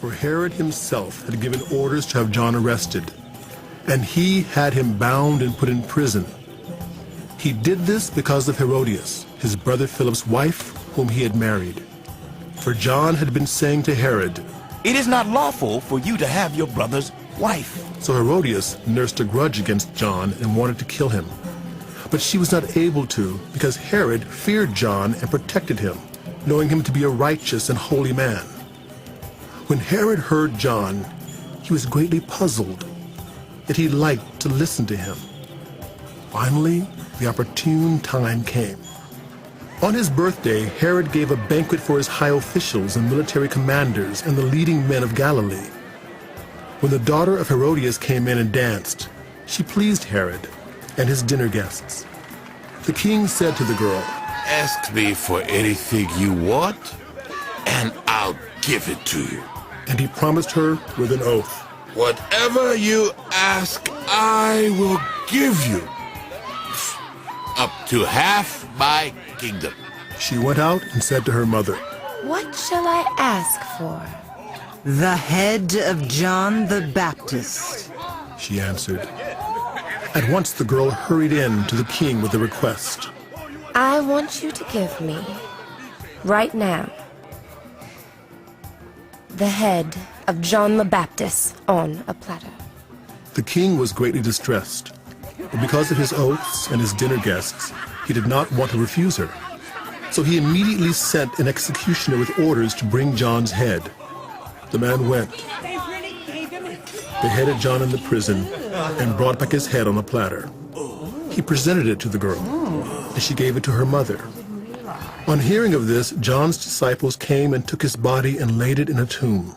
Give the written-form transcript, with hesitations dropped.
for Herod himself had given orders to have John arrested, and he had him bound and put in prison. He did this because of Herodias, his brother Philip's wife, whom he had married. For John had been saying to Herod, "It is not lawful for you to have your brother's wife." So Herodias nursed a grudge against John and wanted to kill him. But she was not able to, because Herod feared John and protected him, knowing him to be a righteous and holy man. When Herod heard John, he was greatly puzzled, yet he liked to listen to him. Finally, the opportune time came. On his birthday, Herod gave a banquet for his high officials and military commanders and the leading men of Galilee. When the daughter of Herodias came in and danced, she pleased Herod and his dinner guests. The king said to the girl, "Ask me for anything you want, and I'll give it to you." And he promised her with an oath, "Whatever you ask, I will give you. Up to half my kingdom." She went out and said to her mother, What shall I ask for? The head of John the Baptist. She answered. At once the girl hurried in to the king with a request. I want you to give me, right now, the head of John the Baptist on a platter. The king was greatly distressed, but because of his oaths and his dinner guests, he did not want to refuse her. So he immediately sent an executioner with orders to bring John's head. The man went, beheaded John in the prison, and brought back his head on a platter. He presented it to the girl, and she gave it to her mother. On hearing of this, John's disciples came and took his body and laid it in a tomb.